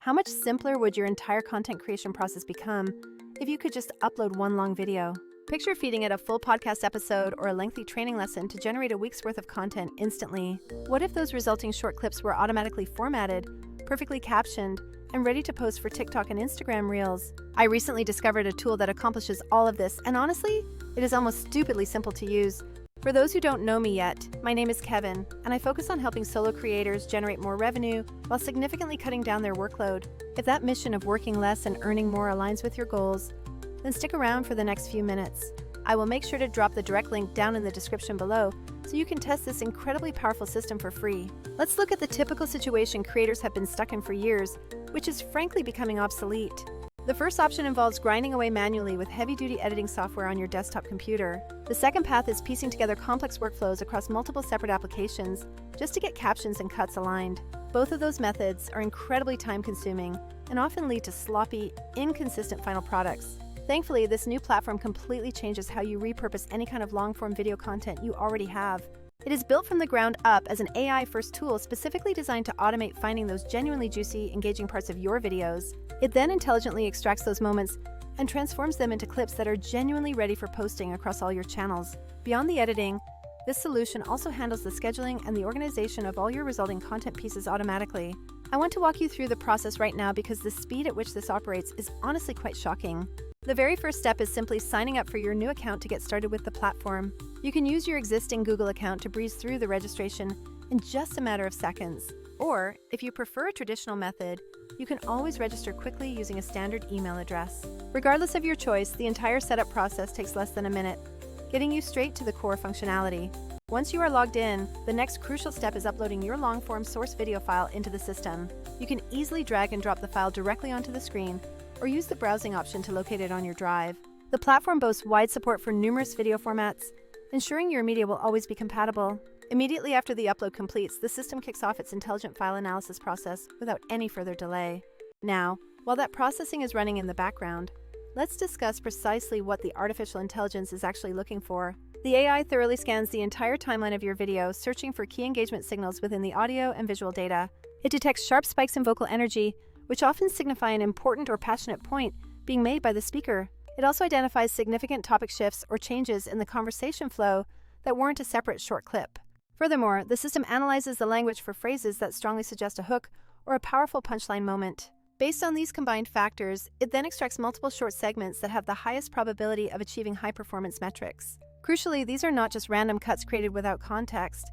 How much simpler would your entire content creation process become if you could just upload one long video? Picture feeding it a full podcast episode or a lengthy training lesson to generate a week's worth of content instantly. What if those resulting short clips were automatically formatted, perfectly captioned, and ready to post for TikTok and Instagram Reels? I recently discovered a tool that accomplishes all of this, and honestly, it is almost stupidly simple to use. For those who don't know me yet, my name is Kevin, and I focus on helping solo creators generate more revenue while significantly cutting down their workload. If that mission of working less and earning more aligns with your goals, then stick around for the next few minutes. I will make sure to drop the direct link down in the description below so you can test this incredibly powerful system for free. Let's look at the typical situation creators have been stuck in for years, which is frankly becoming obsolete. The first option involves grinding away manually with heavy-duty editing software on your desktop computer. The second path is piecing together complex workflows across multiple separate applications just to get captions and cuts aligned. Both of those methods are incredibly time-consuming and often lead to sloppy, inconsistent final products. Thankfully, this new platform completely changes how you repurpose any kind of long-form video content you already have. It is built from the ground up as an AI-first tool specifically designed to automate finding those genuinely juicy, engaging parts of your videos. It then intelligently extracts those moments and transforms them into clips that are genuinely ready for posting across all your channels. Beyond the editing, this solution also handles the scheduling and the organization of all your resulting content pieces automatically. I want to walk you through the process right now because the speed at which this operates is honestly quite shocking. The very first step is simply signing up for your new account to get started with the platform. You can use your existing Google account to breeze through the registration in just a matter of seconds. Or, if you prefer a traditional method, you can always register quickly using a standard email address. Regardless of your choice, the entire setup process takes less than a minute, getting you straight to the core functionality. Once you are logged in, the next crucial step is uploading your long-form source video file into the system. You can easily drag and drop the file directly onto the screen, or use the browsing option to locate it on your drive. The platform boasts wide support for numerous video formats, ensuring your media will always be compatible. Immediately after the upload completes, the system kicks off its intelligent file analysis process without any further delay. Now, while that processing is running in the background, let's discuss precisely what the artificial intelligence is actually looking for. The AI thoroughly scans the entire timeline of your video, searching for key engagement signals within the audio and visual data. It detects sharp spikes in vocal energy, which often signify an important or passionate point being made by the speaker. It also identifies significant topic shifts or changes in the conversation flow that warrant a separate short clip. Furthermore, the system analyzes the language for phrases that strongly suggest a hook or a powerful punchline moment. Based on these combined factors, it then extracts multiple short segments that have the highest probability of achieving high-performance metrics. Crucially, these are not just random cuts created without context.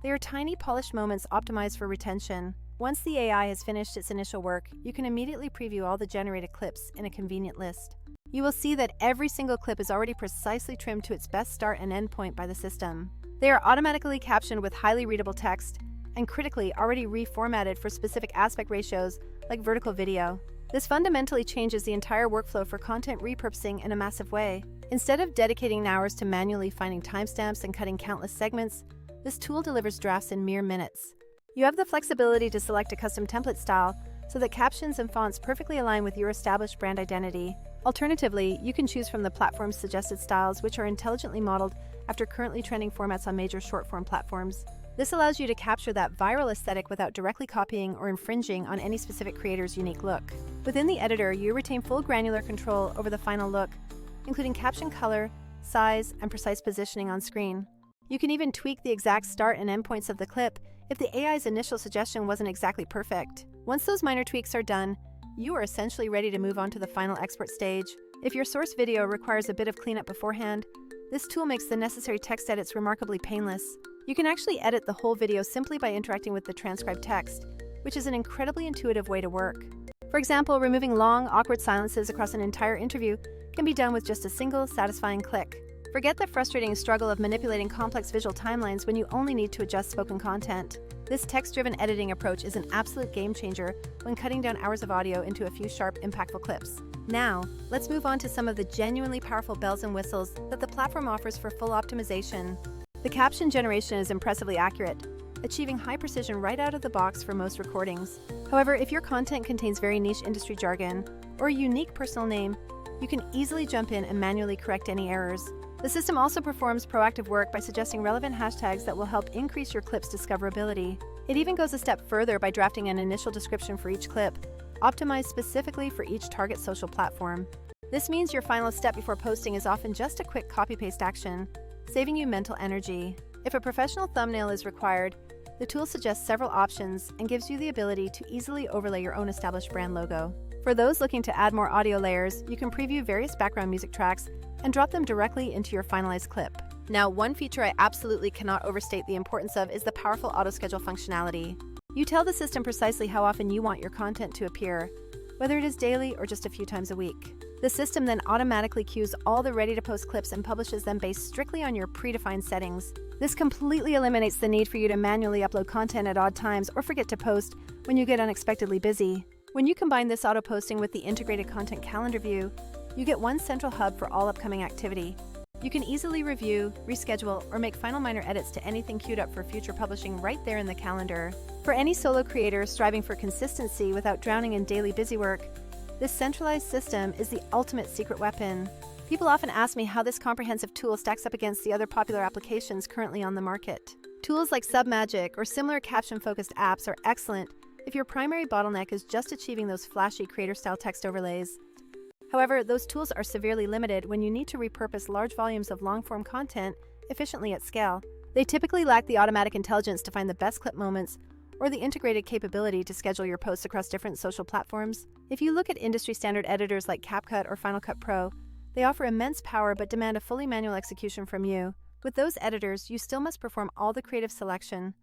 They are tiny, polished moments optimized for retention. Once the AI has finished its initial work, you can immediately preview all the generated clips in a convenient list. You will see that every single clip is already precisely trimmed to its best start and end point by the system. They are automatically captioned with highly readable text and critically already reformatted for specific aspect ratios like vertical video. This fundamentally changes the entire workflow for content repurposing in a massive way. Instead of dedicating hours to manually finding timestamps and cutting countless segments, this tool delivers drafts in mere minutes. You have the flexibility to select a custom template style so that captions and fonts perfectly align with your established brand identity. Alternatively, you can choose from the platform's suggested styles, which are intelligently modeled after currently trending formats on major short-form platforms. This allows you to capture that viral aesthetic without directly copying or infringing on any specific creator's unique look. Within the editor, you retain full granular control over the final look, including caption color, size, and precise positioning on screen. You can even tweak the exact start and end points of the clip if the AI's initial suggestion wasn't exactly perfect. Once those minor tweaks are done, you are essentially ready to move on to the final export stage. If your source video requires a bit of cleanup beforehand, this tool makes the necessary text edits remarkably painless. You can actually edit the whole video simply by interacting with the transcribed text, which is an incredibly intuitive way to work. For example, removing long, awkward silences across an entire interview can be done with just a single, satisfying click. Forget the frustrating struggle of manipulating complex visual timelines when you only need to adjust spoken content. This text-driven editing approach is an absolute game-changer when cutting down hours of audio into a few sharp, impactful clips. Now, let's move on to some of the genuinely powerful bells and whistles that the platform offers for full optimization. The caption generation is impressively accurate, achieving high precision right out of the box for most recordings. However, if your content contains very niche industry jargon or a unique personal name, you can easily jump in and manually correct any errors. The system also performs proactive work by suggesting relevant hashtags that will help increase your clip's discoverability. It even goes a step further by drafting an initial description for each clip, optimized specifically for each target social platform. This means your final step before posting is often just a quick copy-paste action, saving you mental energy. If a professional thumbnail is required, the tool suggests several options and gives you the ability to easily overlay your own established brand logo. For those looking to add more audio layers, you can preview various background music tracks and drop them directly into your finalized clip. Now, one feature I absolutely cannot overstate the importance of is the powerful auto-schedule functionality. You tell the system precisely how often you want your content to appear, whether it is daily or just a few times a week. The system then automatically queues all the ready-to-post clips and publishes them based strictly on your predefined settings. This completely eliminates the need for you to manually upload content at odd times or forget to post when you get unexpectedly busy. When you combine this auto-posting with the integrated content calendar view, you get one central hub for all upcoming activity. You can easily review, reschedule, or make final minor edits to anything queued up for future publishing right there in the calendar. For any solo creator striving for consistency without drowning in daily busy work, this centralized system is the ultimate secret weapon. People often ask me how this comprehensive tool stacks up against the other popular applications currently on the market. Tools like Submagic or similar caption-focused apps are excellent if your primary bottleneck is just achieving those flashy creator-style text overlays. However, those tools are severely limited when you need to repurpose large volumes of long-form content efficiently at scale. They typically lack the automatic intelligence to find the best clip moments or the integrated capability to schedule your posts across different social platforms. If you look at industry-standard editors like CapCut or Final Cut Pro, they offer immense power but demand a fully manual execution from you. With those editors, you still must perform all the creative selection,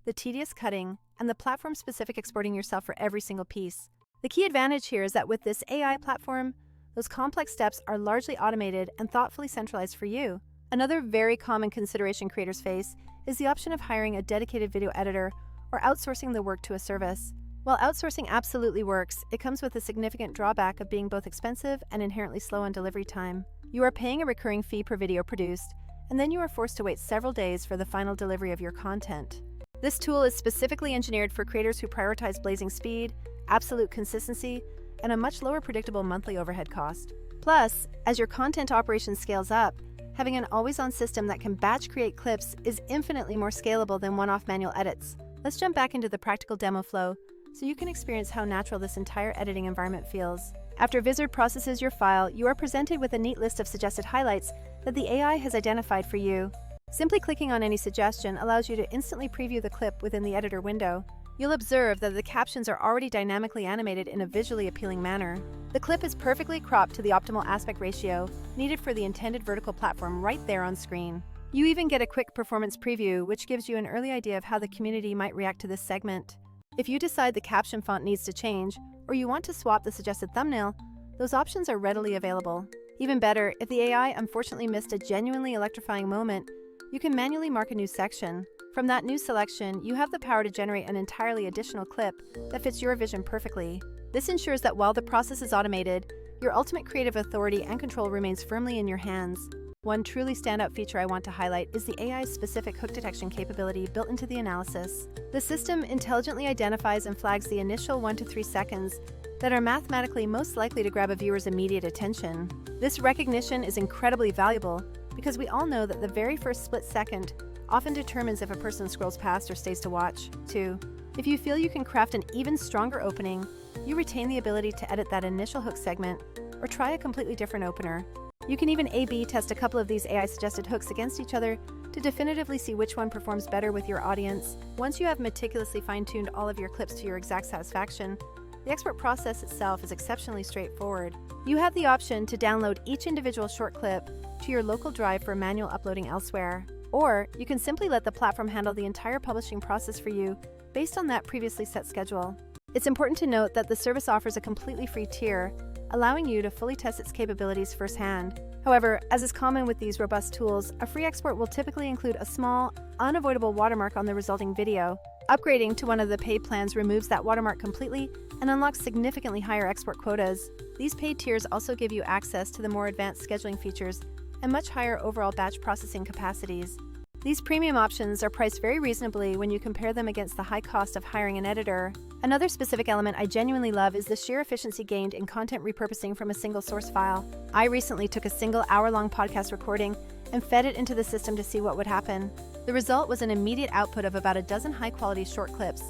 the tedious cutting, and the platform-specific exporting yourself for every single piece. The key advantage here is that with this AI platform, those complex steps are largely automated and thoughtfully centralized for you. Another very common consideration creators face is the option of hiring a dedicated video editor or outsourcing the work to a service. While outsourcing absolutely works, it comes with a significant drawback of being both expensive and inherently slow on delivery time. You are paying a recurring fee per video produced, and then you are forced to wait several days for the final delivery of your content. This tool is specifically engineered for creators who prioritize blazing speed, absolute consistency, and a much lower predictable monthly overhead cost. Plus, as your content operation scales up, having an always-on system that can batch create clips is infinitely more scalable than one-off manual edits. Let's jump back into the practical demo flow so you can experience how natural this entire editing environment feels. After Vizard processes your file, you are presented with a neat list of suggested highlights that the AI has identified for you. Simply clicking on any suggestion allows you to instantly preview the clip within the editor window. You'll observe that the captions are already dynamically animated in a visually appealing manner. The clip is perfectly cropped to the optimal aspect ratio needed for the intended vertical platform right there on screen. You even get a quick performance preview, which gives you an early idea of how the community might react to this segment. If you decide the caption font needs to change, or you want to swap the suggested thumbnail, those options are readily available. Even better, if the AI unfortunately missed a genuinely electrifying moment, you can manually mark a new section. From that new selection, you have the power to generate an entirely additional clip that fits your vision perfectly. This ensures that while the process is automated, your ultimate creative authority and control remains firmly in your hands. One truly standout feature I want to highlight is the AI's specific hook detection capability built into the analysis. The system intelligently identifies and flags the initial 1 to 3 seconds that are mathematically most likely to grab a viewer's immediate attention. This recognition is incredibly valuable because we all know that the very first split second often determines if a person scrolls past or stays to watch. 2. If you feel you can craft an even stronger opening, you retain the ability to edit that initial hook segment or try a completely different opener. You can even A/B test a couple of these AI-suggested hooks against each other to definitively see which one performs better with your audience. Once you have meticulously fine-tuned all of your clips to your exact satisfaction, the export process itself is exceptionally straightforward. You have the option to download each individual short clip to your local drive for manual uploading elsewhere. Or you can simply let the platform handle the entire publishing process for you based on that previously set schedule. It's important to note that the service offers a completely free tier, allowing you to fully test its capabilities firsthand. However, as is common with these robust tools, a free export will typically include a small, unavoidable watermark on the resulting video. Upgrading to one of the paid plans removes that watermark completely and unlocks significantly higher export quotas. These paid tiers also give you access to the more advanced scheduling features and much higher overall batch processing capacities. These premium options are priced very reasonably when you compare them against the high cost of hiring an editor. Another specific element I genuinely love is the sheer efficiency gained in content repurposing from a single source file. I recently took a single hour-long podcast recording and fed it into the system to see what would happen. The result was an immediate output of about a dozen high-quality short clips,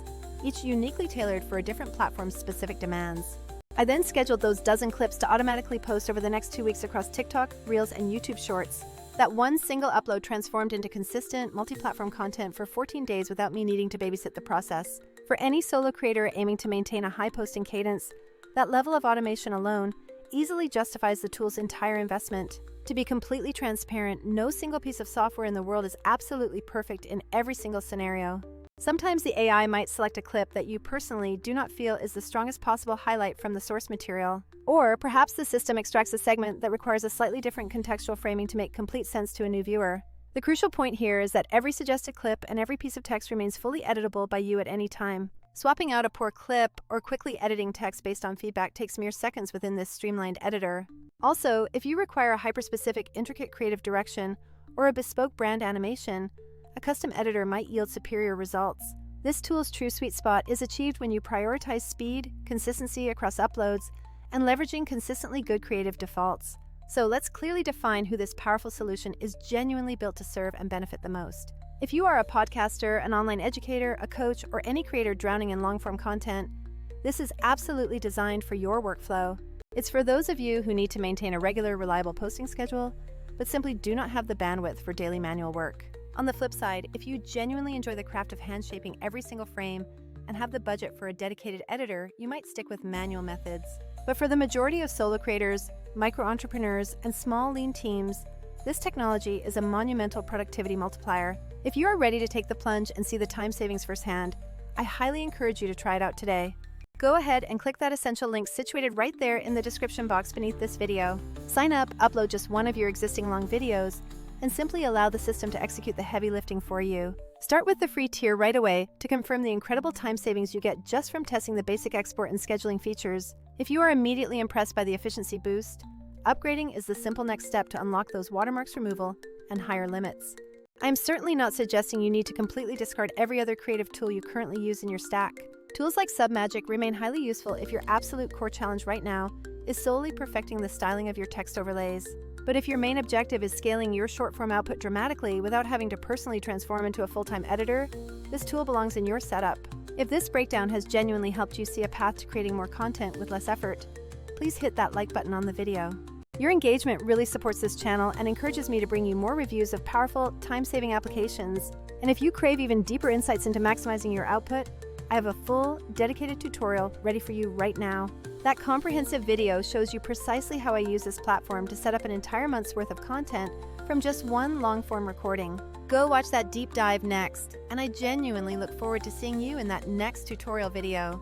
each uniquely tailored for a different platform's specific demands. I then scheduled those dozen clips to automatically post over the next 2 weeks across TikTok, Reels, and YouTube Shorts. That one single upload transformed into consistent, multi-platform content for 14 days without me needing to babysit the process. For any solo creator aiming to maintain a high posting cadence, that level of automation alone easily justifies the tool's entire investment. To be completely transparent, no single piece of software in the world is absolutely perfect in every single scenario. Sometimes the AI might select a clip that you personally do not feel is the strongest possible highlight from the source material. Or perhaps the system extracts a segment that requires a slightly different contextual framing to make complete sense to a new viewer. The crucial point here is that every suggested clip and every piece of text remains fully editable by you at any time. Swapping out a poor clip or quickly editing text based on feedback takes mere seconds within this streamlined editor. Also, if you require a hyper-specific, intricate creative direction or a bespoke brand animation, a custom editor might yield superior results. This tool's true sweet spot is achieved when you prioritize speed, consistency across uploads, and leveraging consistently good creative defaults. So let's clearly define who this powerful solution is genuinely built to serve and benefit the most. If you are a podcaster, an online educator, a coach, or any creator drowning in long-form content, this is absolutely designed for your workflow. It's for those of you who need to maintain a regular, reliable posting schedule, but simply do not have the bandwidth for daily manual work. On the flip side, if you genuinely enjoy the craft of hand-shaping every single frame and have the budget for a dedicated editor, you might stick with manual methods. But for the majority of solo creators, micro-entrepreneurs, and small, lean teams, this technology is a monumental productivity multiplier. If you are ready to take the plunge and see the time savings firsthand, I highly encourage you to try it out today. Go ahead and click that essential link situated right there in the description box beneath this video. Sign up, upload just one of your existing long videos, and simply allow the system to execute the heavy lifting for you. Start with the free tier right away to confirm the incredible time savings you get just from testing the basic export and scheduling features. If you are immediately impressed by the efficiency boost, upgrading is the simple next step to unlock those watermarks removal and higher limits. I'm certainly not suggesting you need to completely discard every other creative tool you currently use in your stack. Tools like Submagic remain highly useful if your absolute core challenge right now is solely perfecting the styling of your text overlays. But if your main objective is scaling your short-form output dramatically without having to personally transform into a full-time editor, this tool belongs in your setup. If this breakdown has genuinely helped you see a path to creating more content with less effort, please hit that like button on the video. Your engagement really supports this channel and encourages me to bring you more reviews of powerful, time-saving applications. And if you crave even deeper insights into maximizing your output, I have a full, dedicated tutorial ready for you right now. That comprehensive video shows you precisely how I use this platform to set up an entire month's worth of content from just one long-form recording. Go watch that deep dive next, and I genuinely look forward to seeing you in that next tutorial video.